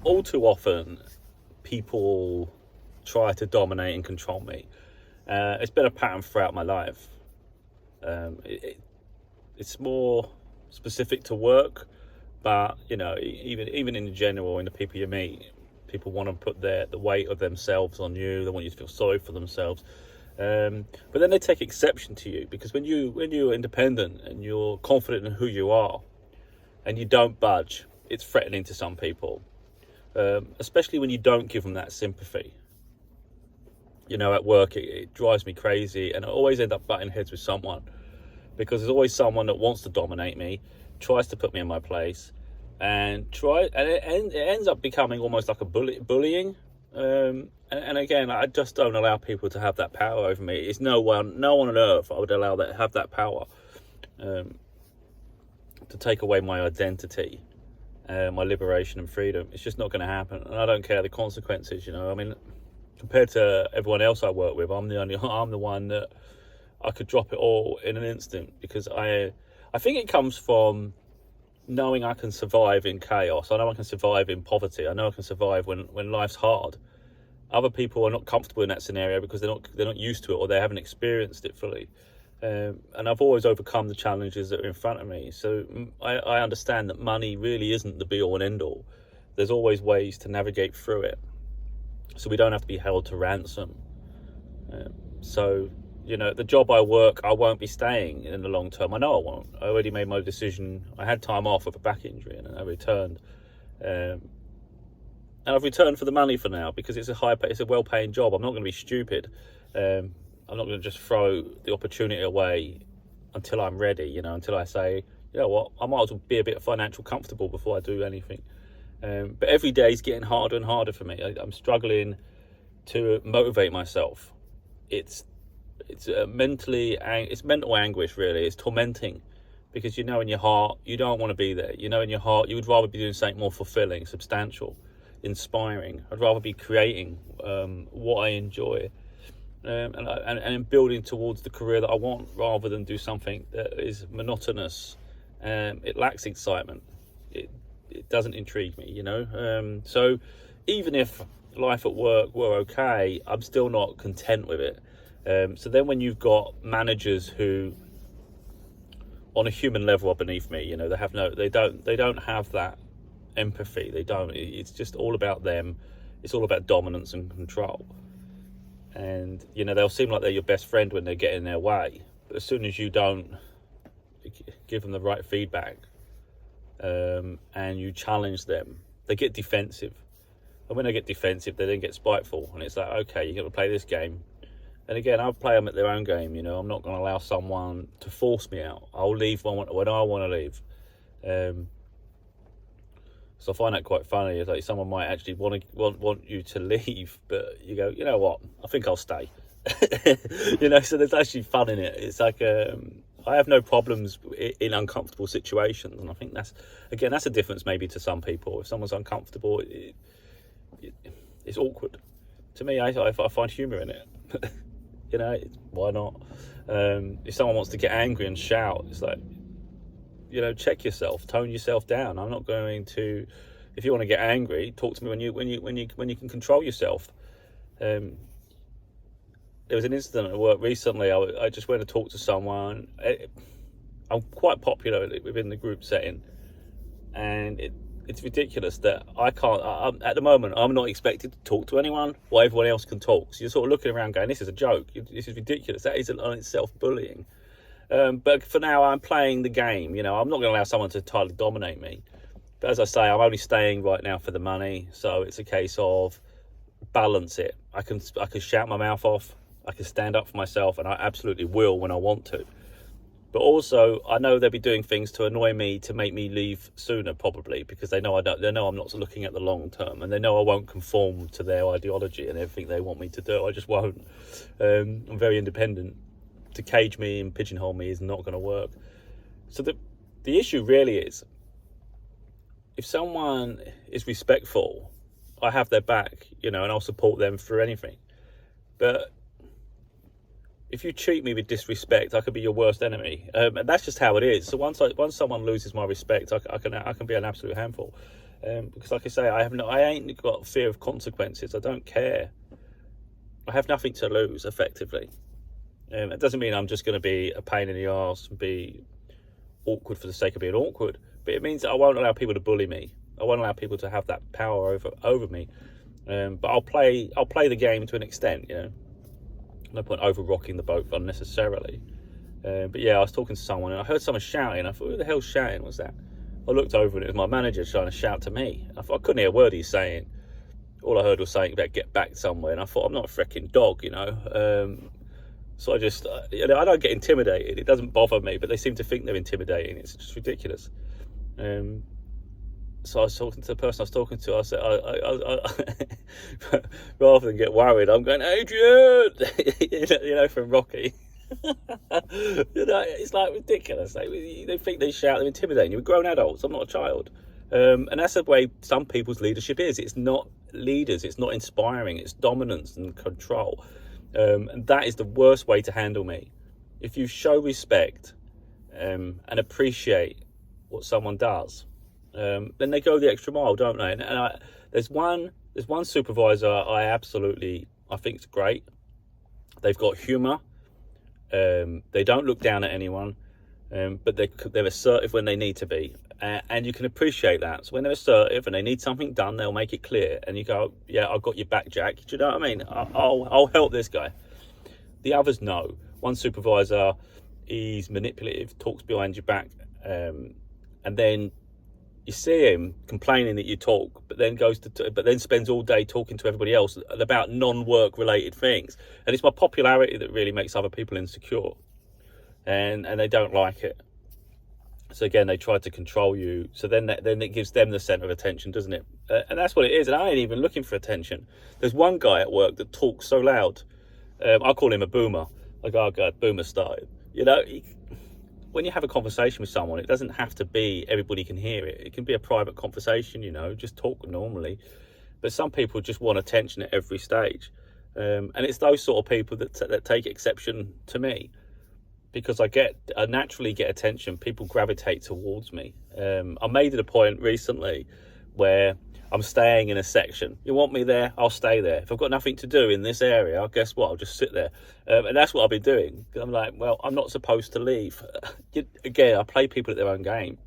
all too often, people try to dominate and control me. It's been a pattern throughout my life. It's more specific to work, but even in general, in the people you meet, people want to put the weight of themselves on you. They want you to feel sorry for themselves. But then they take exception to you, because when you're independent and you're confident in who you are, and you don't budge, it's threatening to some people, especially when you don't give them that sympathy. At work, it drives me crazy, and I always end up butting heads with someone, because there's always someone that wants to dominate me, tries to put me in my place, and it ends up becoming almost like a bullying. And again, I just don't allow people to have that power over me. It's no one on earth I would allow that have that power, to take away my identity, my liberation and freedom. It's just not going to happen, and I don't care the consequences. I mean, compared to everyone else I work with, I'm the one that I could drop it all in an instant, because I think it comes from knowing I can survive in chaos. I know I can survive in poverty. I know I can survive when life's hard. Other people are not comfortable in that scenario because they're not used to it, or they haven't experienced it fully. And I've always overcome the challenges that are in front of me. So I understand that money really isn't the be all and end all. There's always ways to navigate through it, so we don't have to be held to ransom. The job I work, I won't be staying in the long term. I know I won't. I already made my decision. I had time off with a back injury, and I returned. And I've returned for the money for now, because it's a well-paying job. I'm not going to be stupid. I'm not going to just throw the opportunity away until I'm ready. Until I say, you know what, I might as well be a bit financial comfortable before I do anything. But every day is getting harder and harder for me. I'm struggling to motivate myself. It's mental anguish, really. It's tormenting, because in your heart you don't want to be there. In your heart you would rather be doing something more fulfilling, substantial, inspiring. I'd rather be creating what I enjoy, and building towards the career that I want, rather than do something that is monotonous. It lacks excitement. It doesn't intrigue me. So even if life at work were okay, I'm still not content with it. So then when you've got managers who on a human level are beneath me, they don't have that empathy. It's just all about them. It's all about dominance and control. And they'll seem like they're your best friend when they get in their way, but as soon as you don't give them the right feedback, and you challenge them, they get defensive. And when they get defensive, they then get spiteful, and it's like, okay, you're going to play this game. And again, I'll play them at their own game. I'm not going to allow someone to force me out. I'll leave when I want to leave. So I find that quite funny. It's like someone might actually want you to leave, but you go, you know what, I think I'll stay. So there's actually fun in it. It's like I have no problems in uncomfortable situations, and I think that's a difference maybe to some people. If someone's uncomfortable, it's awkward. To me, I find humour in it. Why not? If someone wants to get angry and shout, it's like, check yourself, tone yourself down. I'm not going to. If you want to get angry, talk to me when you can control yourself. There was an incident at work recently. I just went to talk to someone. I'm quite popular within the group setting, and it's ridiculous that I can't. At the moment, I'm not expected to talk to anyone while everyone else can talk. So you're sort of looking around going, this is a joke. This is ridiculous. That is on itself bullying. But for now, I'm playing the game. I'm not going to allow someone to entirely dominate me. But as I say, I'm only staying right now for the money. So it's a case of balance it. I can shout my mouth off. I can stand up for myself, and I absolutely will when I want to. But also, I know they'll be doing things to annoy me, to make me leave sooner, probably, because they know They know I'm not looking at the long term, and they know I won't conform to their ideology and everything they want me to do. I just won't. I'm very independent. To cage me and pigeonhole me is not going to work. So the issue really is, if someone is respectful, I have their back, and I'll support them through anything. But if you treat me with disrespect, I could be your worst enemy, and that's just how it is. So once someone loses my respect, I can be an absolute handful. Because like I say, I ain't got fear of consequences. I don't care. I have nothing to lose, effectively. It doesn't mean I'm just going to be a pain in the arse and be awkward for the sake of being awkward, but it means that I won't allow people to bully me. I won't allow people to have that power over me. But I'll play the game to an extent. No point over rocking the boat unnecessarily. But yeah, I was talking to someone and I heard someone shouting. I thought, who the hell's shouting? Was that? I looked over and it was my manager trying to shout to me. I thought, I couldn't hear a word he's saying. All I heard was saying about get back somewhere, and I thought, I'm not a freaking dog, So I just, I don't get intimidated. It doesn't bother me, but they seem to think they're intimidating. It's just ridiculous. So I was talking to the person I was talking to. I said, rather than get worried, I'm going, Adrian, from Rocky. It's like ridiculous. They think they shout, they're intimidating you. We're grown adults. I'm not a child. And that's the way some people's leadership is. It's not leaders. It's not inspiring. It's dominance and control. And that is the worst way to handle me. If you show respect and appreciate what someone does, then they go the extra mile, don't they? And there's one supervisor I think is great. They've got humour. They don't look down at anyone, but they're assertive when they need to be. And you can appreciate that. So when they're assertive and they need something done, they'll make it clear. And you go, yeah, I've got your back, Jack. Do you know what I mean? I'll help this guy. The others know. One supervisor, he's manipulative, talks behind your back. And then you see him complaining that you talk, but then spends all day talking to everybody else about non-work related things. And it's my popularity that really makes other people insecure. And they don't like it. So again, they try to control you. So then it gives them the centre of attention, doesn't it? And that's what it is. And I ain't even looking for attention. There's one guy at work that talks so loud. I call him a boomer. I go, oh God, boomer started. When you have a conversation with someone, it doesn't have to be everybody can hear it. It can be a private conversation, just talk normally. But some people just want attention at every stage. And it's those sort of people that take exception to me. Because I naturally get attention, people gravitate towards me. I made it a point recently where I'm staying in a section. You want me there? I'll stay there. If I've got nothing to do in this area, guess what? I'll just sit there. And that's what I've been doing. I'm like, well, I'm not supposed to leave. Again, I play people at their own game.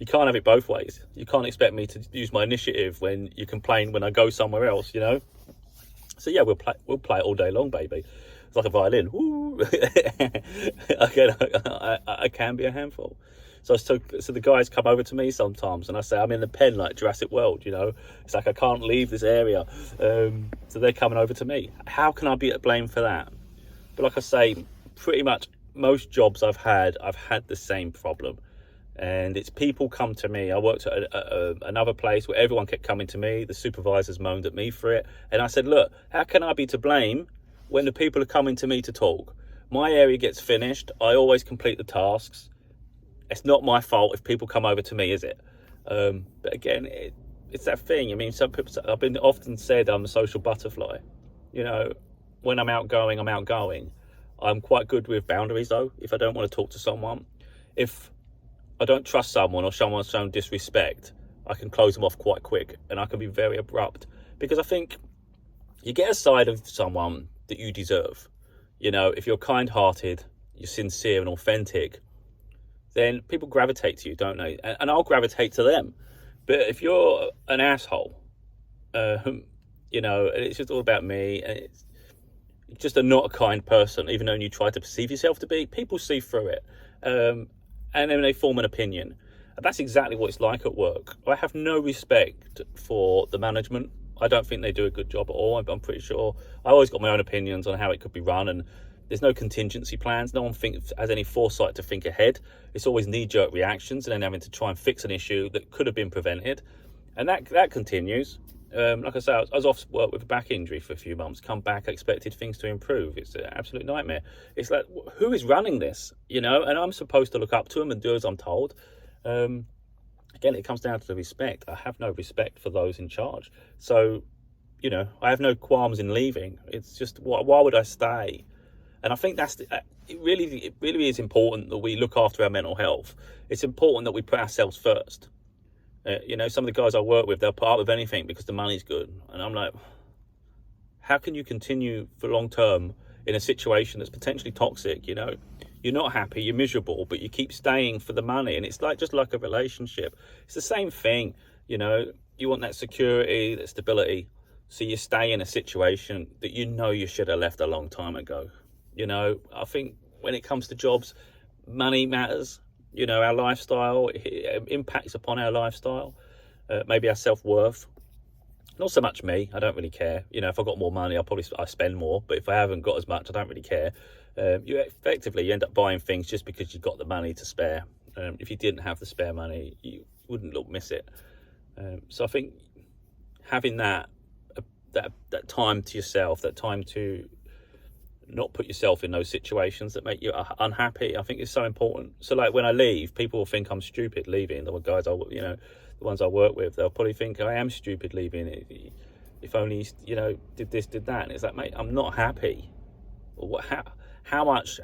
You can't have it both ways. You can't expect me to use my initiative when you complain when I go somewhere else, So yeah, we'll play it all day long, baby. It's like a violin. I can be a handful. So the guys come over to me sometimes, and I say I'm in the pen like Jurassic World. It's like I can't leave this area. So they're coming over to me. How can I be at blame for that? But like I say, pretty much most jobs I've had the same problem, and it's people come to me. I worked at another place where everyone kept coming to me. The supervisors moaned at me for it, and I said, look, how can I be to blame when the people are coming to me to talk? My area gets finished. I always complete the tasks. It's not my fault if people come over to me, is it? But again, it's that thing. I mean, some people, I've been often said I'm a social butterfly. When I'm outgoing, I'm outgoing. I'm quite good with boundaries, though. If I don't want to talk to someone, if I don't trust someone or someone's shown disrespect, I can close them off quite quick, and I can be very abrupt, because I think you get a side of someone that you deserve. If you're kind-hearted, you're sincere and authentic, then people gravitate to you, don't they? And I'll gravitate to them. But if you're an asshole, and it's just all about me, and it's just not a kind person, even though you try to perceive yourself to be, people see through it. And then they form an opinion. And that's exactly what it's like at work. I have no respect for the management. I don't think they do a good job at all. I'm pretty sure. I always got my own opinions on how it could be run, and there's no contingency plans. No one has any foresight to think ahead. It's always knee-jerk reactions and then having to try and fix an issue that could have been prevented. And that continues. Like I say, I was off work with a back injury for a few months. Come back, I expected things to improve. It's an absolute nightmare. It's like, who is running this? And I'm supposed to look up to them and do as I'm told. Again, it comes down to the respect. I have no respect for those in charge. So, I have no qualms in leaving. It's just, why would I stay? And I think it really is important that we look after our mental health. It's important that we put ourselves first. You know, some of the guys I work with, they'll put up with anything because the money's good. And I'm like, how can you continue for long term in a situation that's potentially toxic? You know, you're not happy, you're miserable, but you keep staying for the money. And it's like, just like a relationship, it's the same thing. You know, you want that security, that stability. So you stay in a situation that you know you should have left a long time ago. You know, I think when it comes to jobs, money matters. You know, our lifestyle, it impacts upon our lifestyle, maybe our self-worth. Not so much me, I don't really care. You know, if I got more money, I spend more. But if I haven't got as much, I don't really care. You end up buying things just because you've got the money to spare. If you didn't have the spare money, you wouldn't miss it. So I think having that time to yourself, that time to not put yourself in those situations that make you unhappy, I think is so important. So like when I leave, people will think I'm stupid leaving. The guys the ones I work with, they'll probably think I am stupid leaving. If only, you know, did this, did that. And it's like, mate, I'm not happy. How much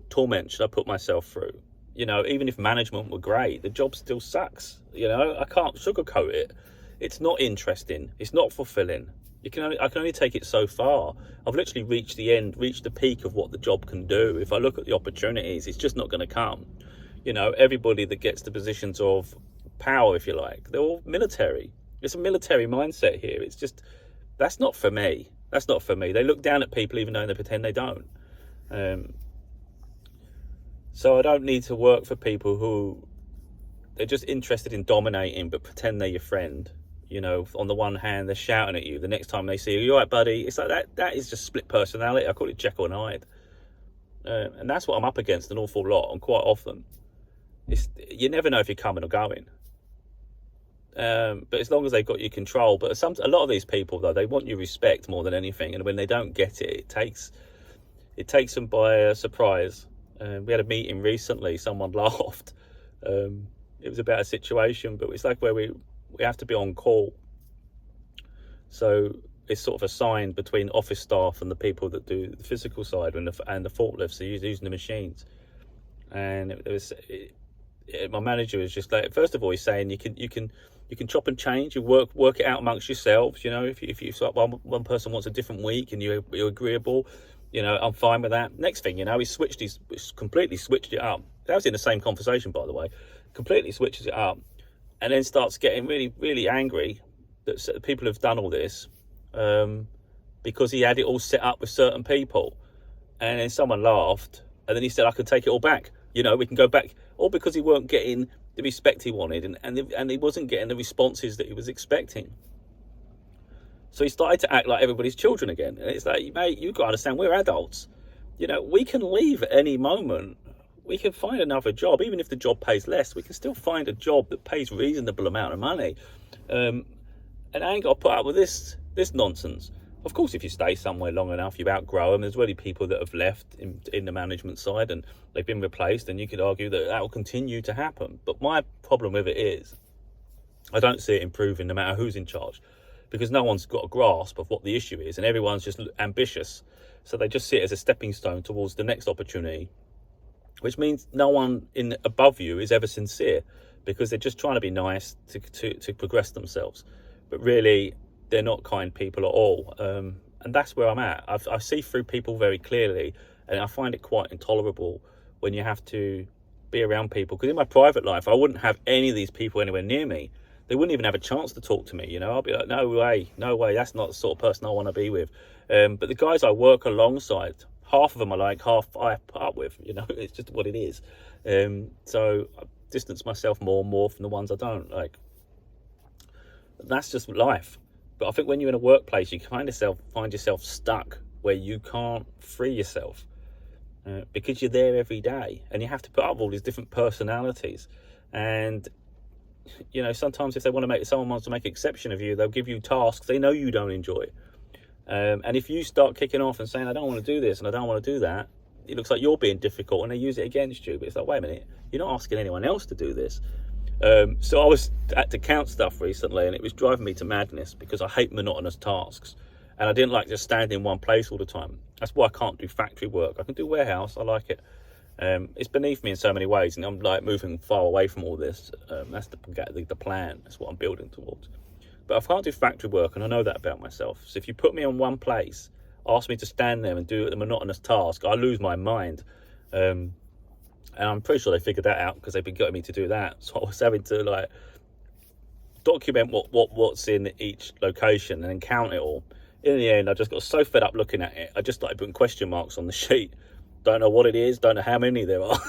torment should I put myself through? You know, even if management were great, the job still sucks. You know, I can't sugarcoat it. It's not interesting. It's not fulfilling. I can only take it so far. I've literally reached the peak of what the job can do. If I look at the opportunities, it's just not going to come. You know, everybody that gets to positions of power, if you like, they're all military. It's a military mindset here. It's just, that's not for me. That's not for me. They look down at people even though they pretend they don't. So I don't need to work for people who they're just interested in dominating but pretend they're your friend. You know, on the one hand, they're shouting at you. The next time they see you, "You all right, buddy?" It's like that is just split personality. I call it Jekyll and Hyde. And that's what I'm up against an awful lot. And quite often, you never know if you're coming or going. But as long as they've got your control. But a lot of these people, though, they want your respect more than anything. And when they don't get it, it takes them by surprise. We had a meeting recently. Someone laughed. It was about a situation, but it's like where we have to be on call. So it's sort of assigned between office staff and the people that do the physical side and the forklifts, are using the machines. And my manager was just like, first of all, he's saying you can chop and change. You work it out amongst yourselves. You know, if one person wants a different week and you're agreeable, you know, I'm fine with that. Next thing you know, he's completely switched it up. That was in the same conversation, by the way. Completely switches it up. And then starts getting really, really angry that people have done all this because he had it all set up with certain people. And then someone laughed, and then he said, "I could take it all back. You know, we can go back." All because he weren't getting the respect he wanted, and he wasn't getting the responses that he was expecting. So he started to act like everybody's children again. And it's like, mate, you've got to understand, we're adults. You know, we can leave at any moment. We can find another job, even if the job pays less. We can still find a job that pays reasonable amount of money, and I ain't got to put up with this nonsense. Of course, if you stay somewhere long enough, you outgrow them. There's already people that have left in the management side, and they've been replaced. And you could argue that will continue to happen. But my problem with it is, I don't see it improving no matter who's in charge, because no one's got a grasp of what the issue is, and everyone's just ambitious. So they just see it as a stepping stone towards the next opportunity, which means no one above you is ever sincere, because they're just trying to be nice to progress themselves. But really, they're not kind people at all. And that's where I'm at. I see through people very clearly, and I find it quite intolerable when you have to be around people. Because in my private life, I wouldn't have any of these people anywhere near me. They wouldn't even have a chance to talk to me. You know, I'll be like, no way, that's not the sort of person I want to be with. But the guys I work alongside, half of them I like, half I put up with. You know, it's just what it is. So I distance myself more and more from the ones I don't like. That's just life. But I think when you're in a workplace, you find yourself stuck where you can't free yourself because you're there every day, and you have to put up all these different personalities. And you know, sometimes if someone wants to make an exception of you, they'll give you tasks they know you don't enjoy. And if you start kicking off and saying, "I don't want to do this and I don't want to do that," it looks like you're being difficult, and they use it against you. But it's like, wait a minute, you're not asking anyone else to do this. So I was had to count stuff recently, and it was driving me to madness because I hate monotonous tasks, and I didn't like just standing in one place all the time. That's why I can't do factory work. I can do warehouse, I like it, It's beneath me in so many ways, and I'm like moving far away from all this. That's the plan. That's what I'm building towards. But I can't do factory work, and I know that about myself. So if you put me on one place, ask me to stand there and do a monotonous task, I lose my mind. And I'm pretty sure they figured that out because they've been getting me to do that. So I was having to like document what's in each location and then count it all. In the end, I just got so fed up looking at it. I just started putting question marks on the sheet. Don't know what it is, don't know how many there are.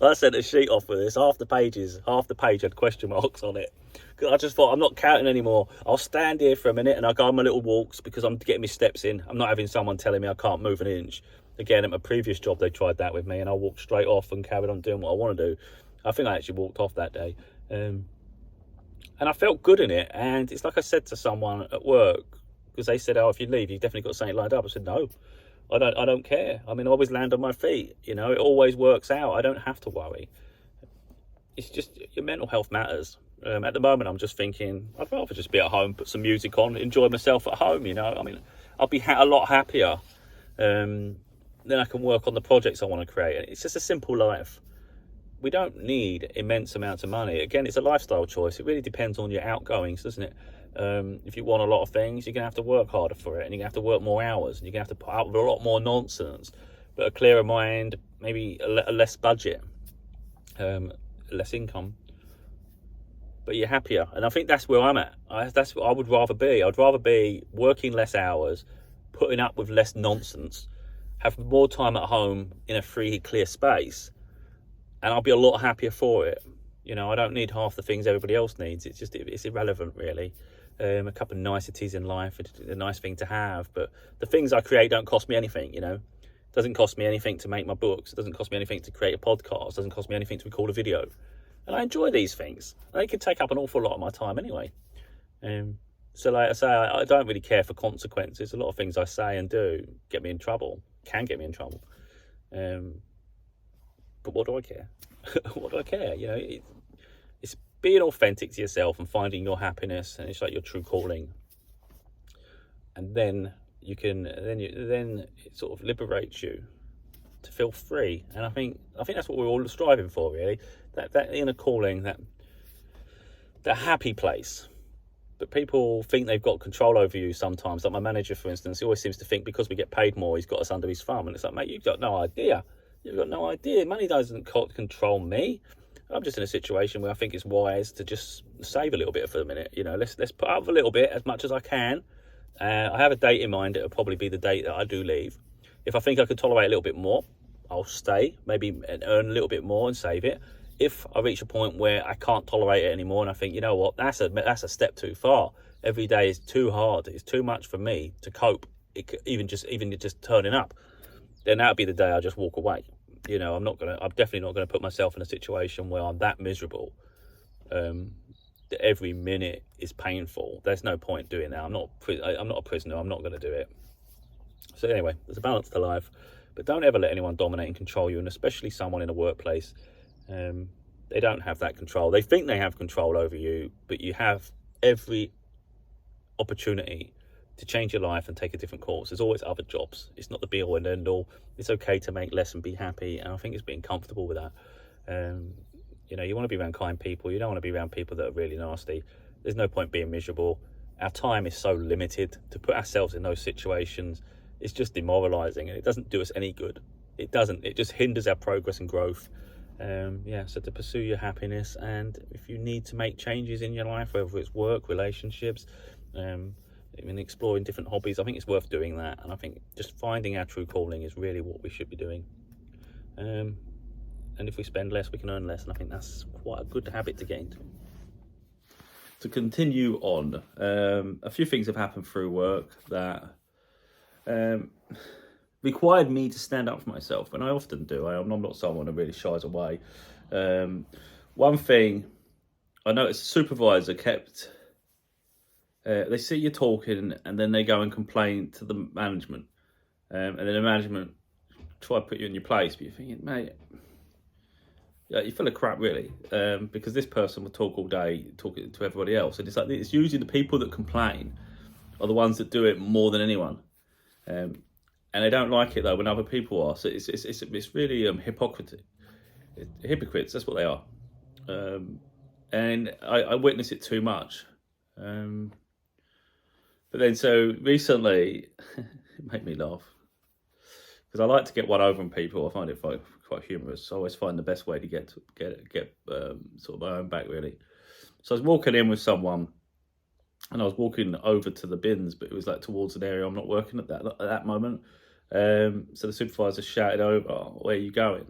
I sent a sheet off with this. Half the page had question marks on it. Because I just thought, I'm not counting anymore. I'll stand here for a minute and I'll go on my little walks because I'm getting my steps in. I'm not having someone telling me I can't move an inch. Again, at my previous job, they tried that with me and I walked straight off and carried on doing what I want to do. I think I actually walked off that day. And I felt good in it. And it's like I said to someone at work, because they said, oh, if you leave, you've definitely got something lined up. I said, no. I don't care. I mean, I always land on my feet. You know, it always works out. I don't have to worry. It's just your mental health matters. At the moment, I'm just thinking I'd rather just be at home, put some music on, enjoy myself at home. You know, I mean, I'll be a lot happier. Then I can work on the projects I want to create. It's just a simple life. We don't need immense amounts of money. Again, it's a lifestyle choice. It really depends on your outgoings, doesn't it? If you want a lot of things, you're going to have to work harder for it, and you're going to have to work more hours, and you're going to have to put up with a lot more nonsense. But a clearer mind, maybe a less budget, less income, but you're happier. And I think that's where I'm at. That's what I would rather be. I'd rather be working less hours, putting up with less nonsense, have more time at home in a free, clear space, and I'll be a lot happier for it. You know, I don't need half the things everybody else needs. It's irrelevant, really. A couple of niceties in life, it's a nice thing to have, but the things I create don't cost me anything, you know. It doesn't cost me anything to make my books. It doesn't cost me anything to create a podcast. It doesn't cost me anything to record a video. And I enjoy these things. They could take up an awful lot of my time anyway. So like I say, I don't really care for consequences. A lot of things I say and do can get me in trouble. But what do I care? What do I care? You know, it's being authentic to yourself and finding your happiness, and it's like your true calling. And then you can, then it sort of liberates you to feel free. And I think that's what we're all striving for, really. That inner calling, that happy place. But people think they've got control over you sometimes. Like my manager, for instance, he always seems to think because we get paid more, he's got us under his thumb. And it's like, mate, you've got no idea. You've got no idea. Money doesn't control me. I'm just in a situation where I think it's wise to just save a little bit for a minute. You know, let's put up a little bit, as much as I can. I have a date in mind. It'll probably be the date that I do leave. If I think I could tolerate a little bit more, I'll stay, maybe and earn a little bit more and save it. If I reach a point where I can't tolerate it anymore and I think, you know what, that's a step too far. Every day is too hard. It's too much for me to cope. Even just turning up, then that'll be the day I just walk away. You know, I'm definitely not gonna put myself in a situation where I'm that miserable. That every minute is painful. There's no point doing that. I'm not a prisoner. I'm not gonna do it. So anyway, there's a balance to life, but don't ever let anyone dominate and control you, and especially someone in a workplace. They don't have that control. They think they have control over you, but you have every opportunity to change your life and take a different course. There's always other jobs. It's not the be all and end all. It's okay to make less and be happy, and I think it's being comfortable with that. You know, you want to be around kind people. You don't want to be around people that are really nasty. There's no point being miserable. Our time is so limited. To put ourselves in those situations is just demoralizing, and it doesn't do us any good. It doesn't. It just hinders our progress and growth. So to pursue your happiness, and if you need to make changes in your life, whether it's work, relationships, even exploring different hobbies, I think it's worth doing that. And I think just finding our true calling is really what we should be doing. And if we spend less, we can earn less, and I think that's quite a good habit to get into. To continue on, a few things have happened through work that required me to stand up for myself, and I often do. I'm not someone who really shies away. One thing I noticed, a supervisor kept, they see you talking and then they go and complain to the management, and then the management try to put you in your place, but you're thinking, mate, yeah, you're full of crap, really, because this person will talk all day, talking to everybody else, and it's usually the people that complain are the ones that do it more than anyone. And and they don't like it though when other people are. So it's really hypocrites. That's what they are. And I witness it too much. But then so recently, it made me laugh because I like to get one over on people. I find it quite humorous. I always find the best way to get sort of my own back, really. So I was walking in with someone, and I was walking over to the bins, but it was like towards an area I'm not working at that moment. So the supervisor shouted over, "Where are you going?"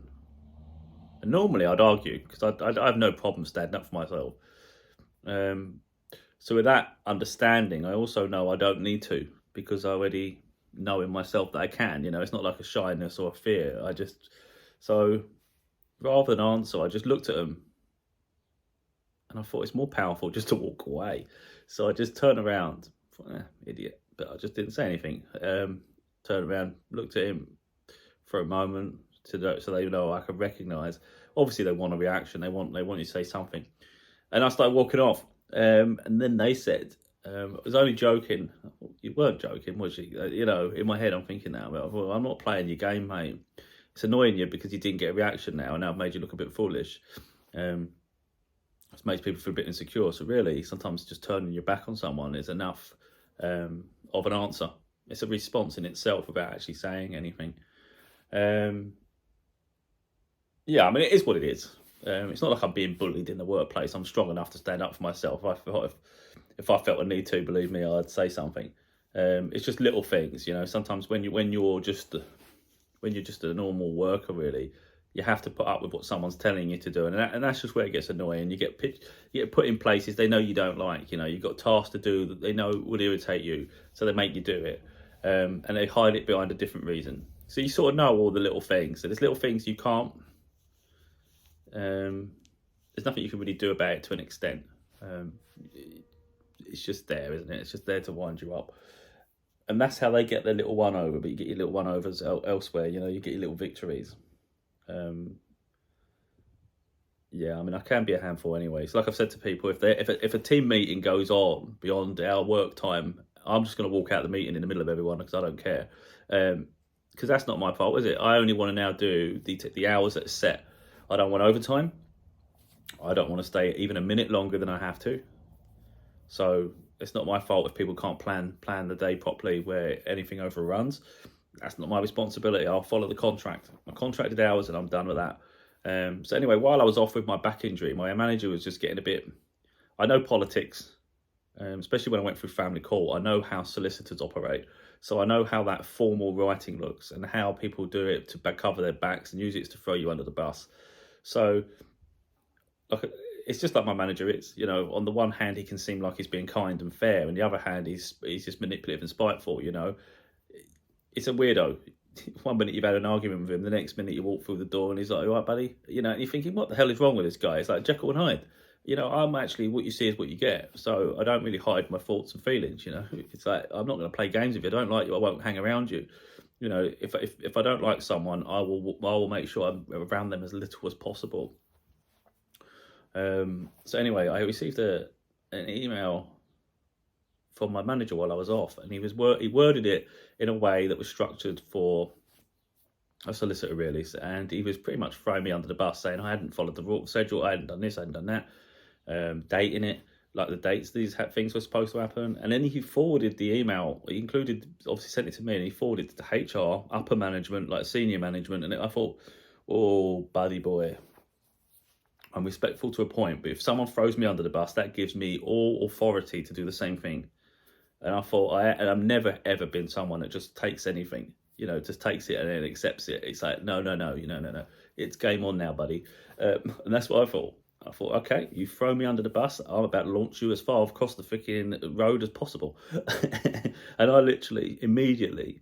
And normally I'd argue because I have no problem standing up for myself. So with that understanding, I also know I don't need to because I already know in myself that I can. It's not like a shyness or a fear. So rather than answer, I just looked at them and I thought it's more powerful just to walk away. So I just turned around, thought, idiot, but I just didn't say anything. Turned around, looked at him for a moment so they know I can recognise. Obviously, they want a reaction. They want you to say something, and I started walking off. And then they said, "I was only joking." You weren't joking, was you? In my head, I'm thinking now, well, I'm not playing your game, mate. It's annoying you because you didn't get a reaction now, and now I've made you look a bit foolish. It makes people feel a bit insecure. So really, sometimes just turning your back on someone is enough of an answer. It's a response in itself without actually saying anything. Yeah, I mean, it is what it is. It's not like I'm being bullied in the workplace. I'm strong enough to stand up for myself. If I felt a need to, believe me, I'd say something. It's just little things, Sometimes when you're just a normal worker, really, you have to put up with what someone's telling you to do, and that's just where it gets annoying. You get put in places they know you don't like. You've got tasks to do that they know would irritate you, so they make you do it, and they hide it behind a different reason. So you sort of know all the little things. So there's little things you can't. There's nothing you can really do about it to an extent. It's just there, isn't it? It's just there to wind you up, and that's how they get their little one over. But you get your little one overs elsewhere. You get your little victories. Yeah, I mean, I can be a handful anyway. So like I've said to people, if a team meeting goes on beyond our work time, I'm just going to walk out the meeting in the middle of everyone because I don't care. Because that's not my fault, is it? I only want to now do the hours that are set. I don't want overtime. I don't want to stay even a minute longer than I have to. So it's not my fault if people can't plan the day properly where anything overruns. That's not my responsibility. I'll follow the contract. My contracted hours and I'm done with that. So anyway, while I was off with my back injury, my manager was just getting a bit... I know politics, especially when I went through family court. I know how solicitors operate. So I know how that formal writing looks and how people do it to cover their backs and use it to throw you under the bus. So it's just like my manager is. On the one hand, he can seem like he's being kind and fair. On the other hand, he's just manipulative and spiteful, It's a weirdo. 1 minute you've had an argument with him, the next minute you walk through the door and he's like, "All right, buddy?" And you're thinking, what the hell is wrong with this guy? It's like Jekyll and Hyde. I'm actually, what you see is what you get. So I don't really hide my thoughts and feelings, It's like, I'm not going to play games with you. I don't like you, I won't hang around you. If I don't like someone, I will make sure I'm around them as little as possible. So anyway, I received an email from my manager while I was off, and he worded it in a way that was structured for a solicitor, really, and he was pretty much throwing me under the bus, saying I hadn't followed the schedule, I hadn't done this, I hadn't done that, dating it, like the dates these things were supposed to happen. And then he forwarded the email, obviously sent it to me, and he forwarded it to HR, upper management, like senior management, and I thought, oh, buddy boy, I'm respectful to a point, but if someone throws me under the bus, that gives me all authority to do the same thing. And I thought, I've never ever been someone that just takes anything, just takes it and then accepts it. It's like, no, it's game on now, buddy. And that's what I thought. I thought, okay, you throw me under the bus, I'm about to launch you as far across the freaking road as possible. And I literally immediately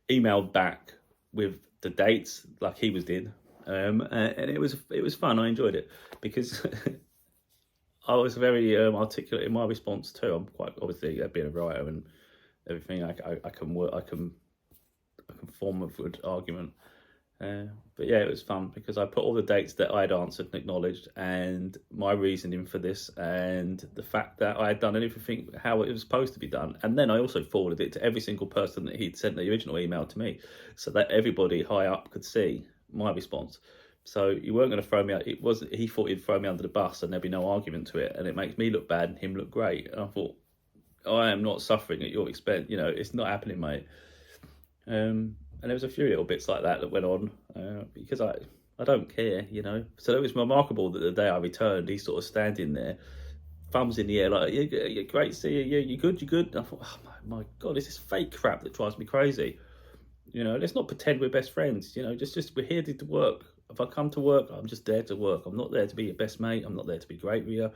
emailed back with the dates like he was did. And it was fun. I enjoyed it because I was very articulate in my response too. I'm quite obviously being a writer and everything. I can form a good argument. But yeah, it was fun because I put all the dates that I'd answered and acknowledged, and my reasoning for this, and the fact that I had done everything how it was supposed to be done. And then I also forwarded it to every single person that he'd sent the original email to me, so that everybody high up could see my response. So you weren't going to throw me out. It was he thought he'd throw me under the bus, and there'd be no argument to it, and it makes me look bad and him look great. And I thought, I am not suffering at your expense. It's not happening, mate. And there was a few little bits like that went on because I don't care. So it was remarkable that the day I returned, he's sort of standing there, thumbs in the air, like, yeah, great to see you, yeah, you good, you good? And I thought, oh my God, this is fake crap that drives me crazy. Let's not pretend we're best friends. Just we're here to work. If I come to work, I'm just there to work. I'm not there to be your best mate. I'm not there to be great with you.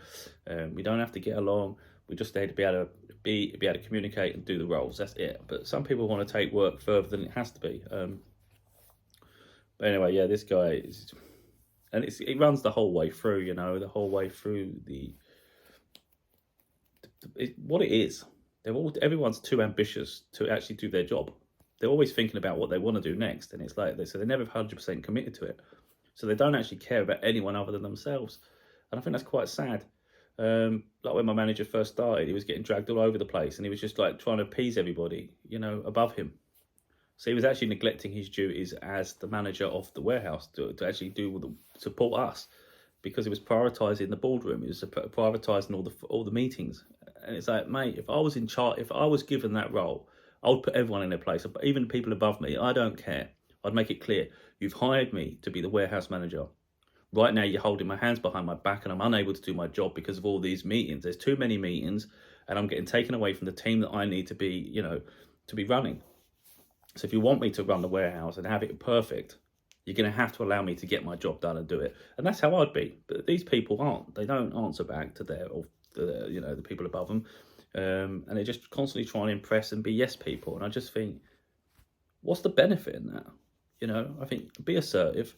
We don't have to get along. We're just there to be able to communicate and do the roles. That's it. But some people want to take work further than it has to be. But anyway, yeah, this guy is, and it runs the whole way through. The whole way through what it is. Everyone's too ambitious to actually do their job. They're always thinking about what they want to do next, and it's like they're never 100% committed to it. So they don't actually care about anyone other than themselves, and I think that's quite sad. Like when my manager first started, he was getting dragged all over the place, and he was just like trying to appease everybody, above him. So he was actually neglecting his duties as the manager of the warehouse to actually support us, because he was prioritising the boardroom. He was prioritising all the meetings, and it's like, mate, if I was in charge, if I was given that role, I would put everyone in their place, even people above me. I don't care. I'd make it clear, you've hired me to be the warehouse manager. Right now, you're holding my hands behind my back, and I'm unable to do my job because of all these meetings. There's too many meetings, and I'm getting taken away from the team that I need to be, to be running. So if you want me to run the warehouse and have it perfect, you're going to have to allow me to get my job done and do it. And that's how I'd be. But these people aren't. They don't answer back to the people above them. And they're just constantly trying to impress and be yes people. And I just think, what's the benefit in that? I think be assertive.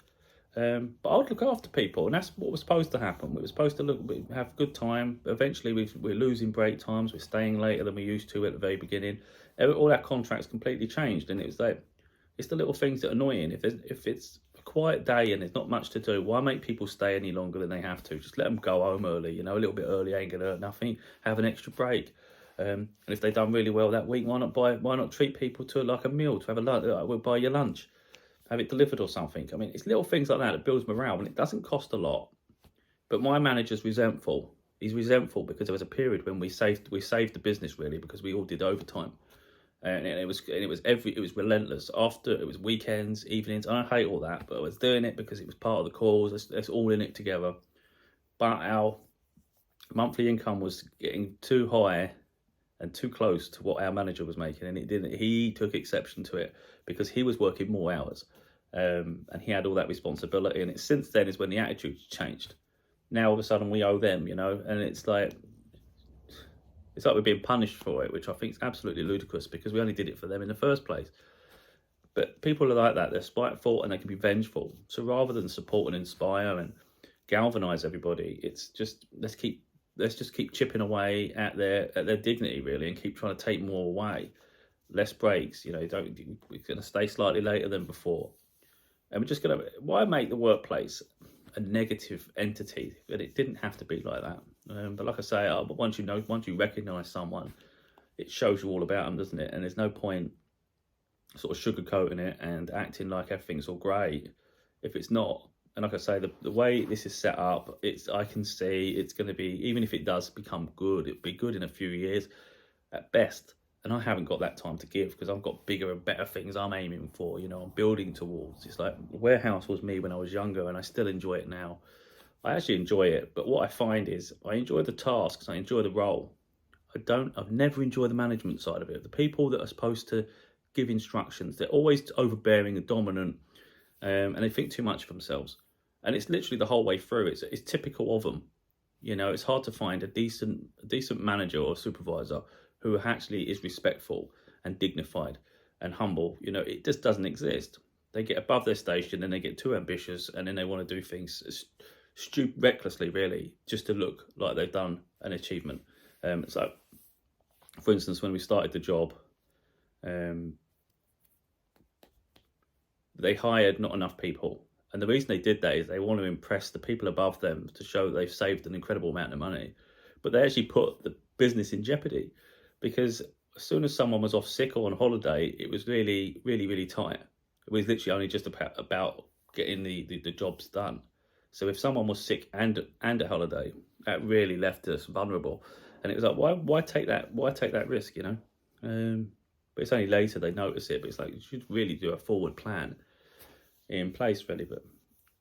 But I would look after people, and that's what was supposed to happen. We were supposed to have a good time. Eventually, we're losing break times. We're staying later than we used to at the very beginning. All our contracts completely changed, and it was like, it's the little things that are annoying. If it's a quiet day and there's not much to do, why make people stay any longer than they have to? Just let them go home early. A little bit early ain't gonna hurt nothing. Have an extra break. And if they've done really well that week, why not treat people to like a meal, to have a lunch? We'll buy you lunch. Have it delivered or something. I mean, it's little things like that that builds morale, and it doesn't cost a lot. But my manager's resentful. He's resentful because there was a period when we saved the business, really, because we all did overtime, and it was relentless. After it was weekends, evenings, and I hate all that, but I was doing it because it was part of the cause. Let's all in it together. But our monthly income was getting too high and too close to what our manager was making, and it didn't. He took exception to it because he was working more hours, and he had all that responsibility. And since then is when the attitude changed. Now all of a sudden we owe them, and it's like we're being punished for it, which I think is absolutely ludicrous because we only did it for them in the first place. But people are like that; they're spiteful and they can be vengeful. So rather than support and inspire and galvanise everybody, it's just let's just keep chipping away at their dignity, really, and keep trying to take more away. Less breaks, we're going to stay slightly later than before. And we're just going to, why make the workplace a negative entity? But it didn't have to be like that. But like I say, once you recognise someone, it shows you all about them, doesn't it? And there's no point sort of sugarcoating it and acting like everything's all great if it's not. And like I say, the way this is set up, I can see it's going to be, even if it does become good, it'll be good in a few years at best. And I haven't got that time to give because I've got bigger and better things I'm aiming for, I'm building towards. It's like warehouse was me when I was younger, and I still enjoy it now. I actually enjoy it, but what I find is I enjoy the tasks, I enjoy the role. I've never enjoyed the management side of it. The people that are supposed to give instructions, they're always overbearing and dominant, and they think too much of themselves. And it's literally the whole way through. It's typical of them. It's hard to find a decent manager or supervisor who actually is respectful and dignified and humble. It just doesn't exist. They get above their station and they get too ambitious, and then they want to do things recklessly, really, just to look like they've done an achievement. So, for instance, when we started the job, they hired not enough people. And the reason they did that is they want to impress the people above them to show that they've saved an incredible amount of money. But they actually put the business in jeopardy, because as soon as someone was off sick or on holiday, it was really, really, really tight. It was literally only just about getting the jobs done. So if someone was sick and a holiday, that really left us vulnerable. And it was like, why take that? Why take that risk? You know. But it's only later they notice it. But it's like, you should really do a forward plan in place, really. But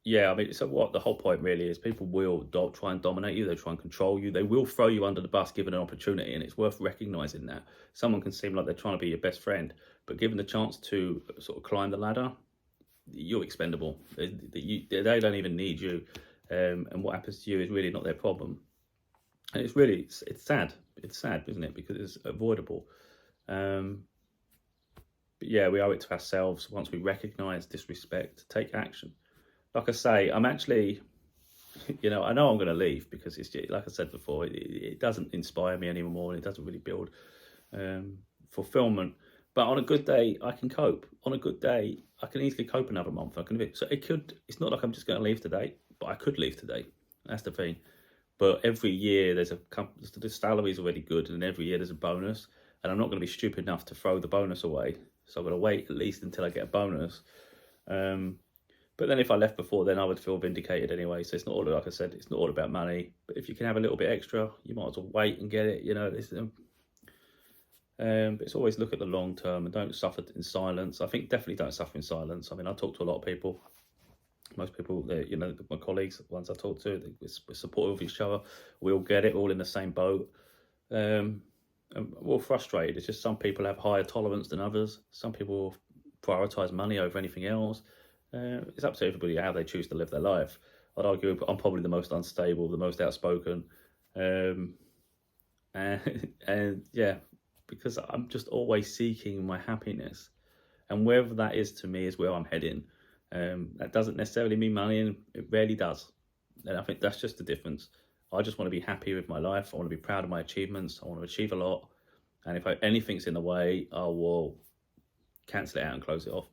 yeah, I mean, so what the whole point really is, people will try and dominate you. They try and control you. They will throw you under the bus given an opportunity, and it's worth recognizing that. Someone can seem like they're trying to be your best friend, but given the chance to sort of climb the ladder, you're expendable. They don't even need you, and what happens to you is really not their problem. And it's really, it's sad. It's sad, isn't it? Because it's avoidable. But yeah, we owe it to ourselves, once we recognise disrespect, to take action. Like I say, I'm actually, I know I'm going to leave, because it's, like I said before, it doesn't inspire me anymore, and it doesn't really build fulfillment. But on a good day, I can cope. On a good day, I can easily cope another month. So it's not like I'm just going to leave today, but I could leave today. That's the thing. But every year the salary is already good, and every year there's a bonus, and I'm not going to be stupid enough to throw the bonus away. So I'm going to wait at least until I get a bonus. But then if I left before then, I would feel vindicated anyway. So it's not all, like I said, it's not all about money. But if you can have a little bit extra, you might as well wait and get it. But it's always look at the long term and don't suffer in silence. I think definitely don't suffer in silence. I mean, I talk to a lot of people. Most people, my colleagues, the ones I talk to, we're supportive of each other. We all get it, all in the same boat. And we're all frustrated. It's just some people have higher tolerance than others. Some people prioritise money over anything else. It's up to everybody how they choose to live their life. I'd argue I'm probably the most unstable, the most outspoken. And yeah, because I'm just always seeking my happiness. And wherever that is to me is where I'm heading. That doesn't necessarily mean money, and it rarely does. And I think that's just the difference. I just want to be happy with my life. I want to be proud of my achievements. I want to achieve a lot. And if anything's in the way, I will cancel it out and close it off,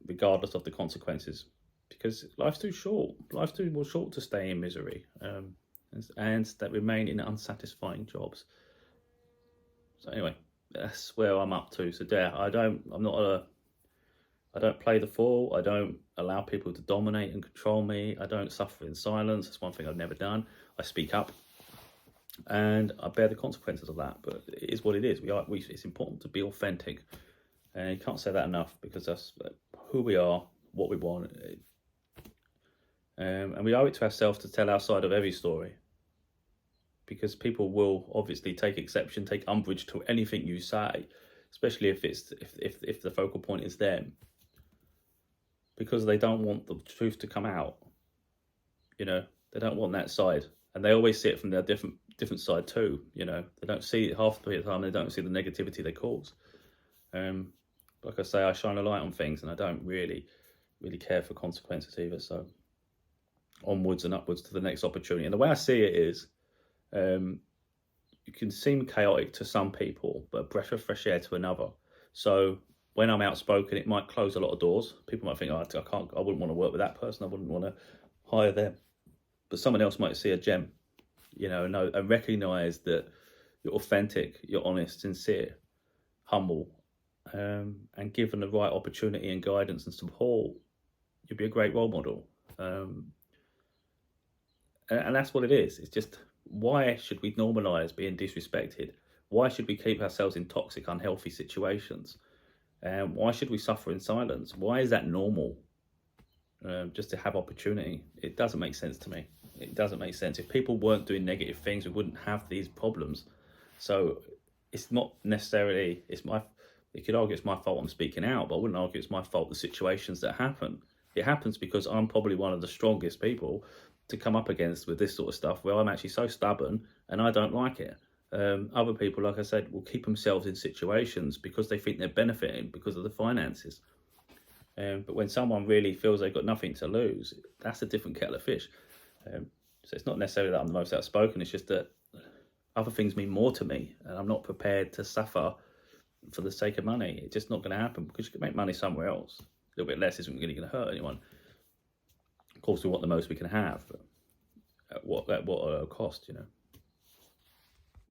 regardless of the consequences. Because life's too short. Life's too short to stay in misery, and that remain in unsatisfying jobs. So anyway, that's where I'm up to. So yeah, I don't play the fool. I don't allow people to dominate and control me. I don't suffer in silence. That's one thing I've never done. I speak up, and I bear the consequences of that. But it is what it is. It's important to be authentic, and you can't say that enough, because that's who we are, what we want, and we owe it to ourselves to tell our side of every story. Because people will obviously take exception, take umbrage to anything you say, especially if the focal point is them, because they don't want the truth to come out. They don't want that side, and they always see it from their different side too. They don't see it half the time. They don't see the negativity they cause. Like I say, I shine a light on things, and I don't really care for consequences either. So onwards and upwards to the next opportunity. And the way I see it is, you can seem chaotic to some people, but a breath of fresh air to another. So when I'm outspoken, it might close a lot of doors. People might think, I wouldn't want to work with that person. I wouldn't want to hire them. But someone else might see a gem, and recognise that you're authentic, you're honest, sincere, humble, and given the right opportunity and guidance and support, you'd be a great role model. And that's what it is. It's just, why should we normalise being disrespected? Why should we keep ourselves in toxic, unhealthy situations? Why should we suffer in silence? Why is that normal? Just to have opportunity? It doesn't make sense to me. It doesn't make sense. If people weren't doing negative things, we wouldn't have these problems. So it's not necessarily, you could argue it's my fault I'm speaking out, but I wouldn't argue it's my fault the situations that happen. It happens because I'm probably one of the strongest people to come up against with this sort of stuff, where I'm actually so stubborn and I don't like it. Other people, like I said, will keep themselves in situations because they think they're benefiting because of the finances. But when someone really feels they've got nothing to lose, that's a different kettle of fish. So it's not necessarily that I'm the most outspoken, it's just that other things mean more to me, and I'm not prepared to suffer for the sake of money. It's just not going to happen, because you can make money somewhere else. little bit less isn't really going to hurt anyone. Of course, we want the most we can have, but at what cost, you know?